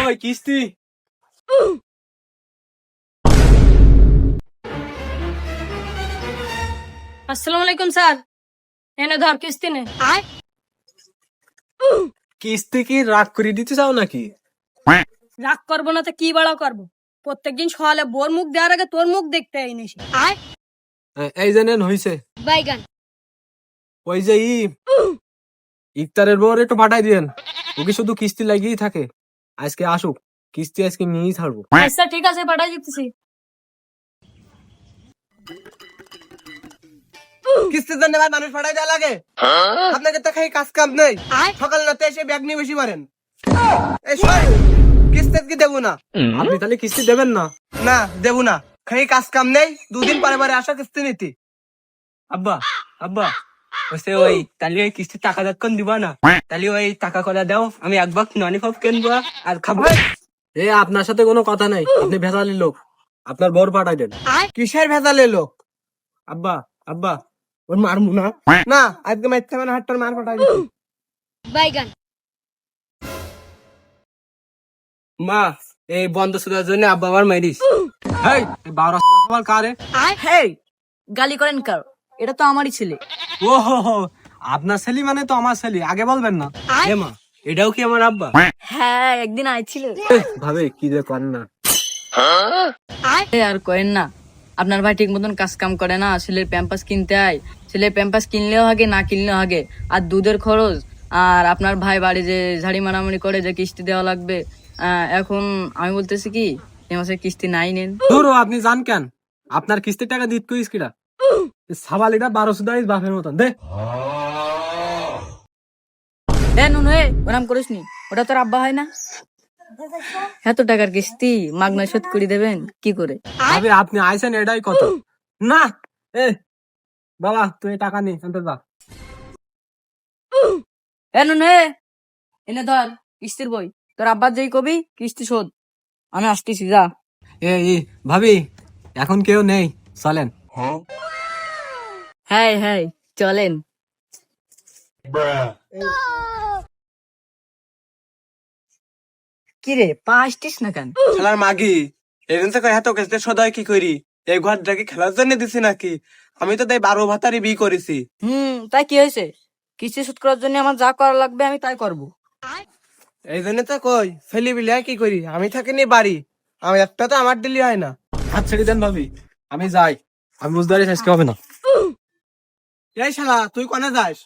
ওই কিস্তি আসসালামু আলাইকুম স্যার, এনে ধর কিস্তি নে। কিস্তি কি রাগ করে দিতে চাও নাকি? রাগ করবো না তো কি বড় করবো? প্রত্যেকদিন সকালে বোর মুখ দেওয়ার আগে তোর মুখ দেখতে আইনিস। এই জানেন হইছে বাইগান ওই যে ইফতারের বর একটু পাঠাই দিয়েন, ওকে শুধু কিস্তি লাগিয়েই থাকে। আজকে আসুক, কিস্তি আজকে নিয়েই ছাড়বো। আচ্ছা ঠিক আছে, পাঠাই দিতেছি। কিস্তির জন্য ভাই মানুষ পাঠাই দেওয়া লাগে? আপনাকে তো খাই কাজ কাম নেই, সকাল রাতে এসে ব্যাগ নিয়ে বেশি মারেন। এই শোন, কিস্তি কি দেবো না? আপনি তাহলে কিস্তি দেবেন না? না দেবো না, খাই কাজ কাম নেই, দুদিন পরে পরে আসা কিস্তি নিতে। আব্বা আব্বা ওসে ওই তাহলে ওই কিস্তির টাকা যখন দিবা না, তাহলে ওই টাকা করা দাও, আমি এক বাক্স ননি ফপ কিনবো আর খাবো। এ আপনার সাথে কোনো কথা নাই, আপনি ভেজালি লোক, আপনার বর পাঠাই দেন। কিসের ভেজালে লোক? আব্বা আব্বা ওর মারমু না। না আজকে মারতে মানে হাটটার মার পাঠাই দিতে। বাইগান মা এই বন্ধ সুদার জন্য আব্বা আমার মাইরিস। হেই, এই বারো সবার কারে? হেই, গালি করেন কার? এটা তো আমারই ছেলে। ও হো হো, আপনার ছেলে মানে তো আমার ছেলে, আগে বলবেন না। এ মা, এটাও কি আমার আব্বা? হ্যাঁ, একদিন আইছিল। ভাবে কি যে কর না। আর করেন না, আপনার ভাই ঠিক মতন কাজ কাম করে না, ছেলের প্যাম্পাস কিনতে হয়, ছেলের প্যাম্পাস কিনলেও হাগে না কিনলেও হাগে, আর দুধের খরচ, আর আপনার ভাই বাড়ি যে ঝাড়ি মারামারি করে যে কিস্তি দেওয়া লাগবে। এখন আমি বলতেছি কি, এই মাসে কিস্তি নাই নেন। ধরো আপনি জান কেন, আপনার কিস্তির টাকা দিত কইস কিরা? সাবালিটা 1200 দাইস বাপের মতন দে। নুন হয়ে ওরাম করিস নি, ওটা তোর আব্বা হয় না? এত টাকার কিস্তি মাগনা শোধ করে দেবেন কি করে? ভাবে আপনি আইছেন এটাই কত না। এ বাবা তুই টাকা নি অন্তত যা। নুন হয়ে এনে ধর কিস্তির বই, তোর আব্বার যেই কবি কিস্তি শোধ, আমি আসতেছি যা। এ ভাবি এখন কেউ নেই, চলেন। হ্যাঁ হ্যাঁ চলেন। কিরে পা আসতিস না কেন? খেলার মাগি এদিন থেকে এত কেসে সদাই কি করি? এই ঘরটা কি খেলার জন্য দিছি নাকি? আমি তো তাই 12 ভাতারি বিয়ে করেছি। তাই কি হয়েছে? কিস্তি শোধ করার জন্য আমার যা করা লাগবে আমি তাই করব। এই জন্য তো কই ফেলি বিলি কি করি, আমি থাকিনি বাড়ি, আমি একটা তো আমার দিলি হয় না। হাত ছেড়ে দেন ভাবি, আমি যাই, আমি বুঝদারি আজকে হবে না। এই শালা তুই কোনে যাস?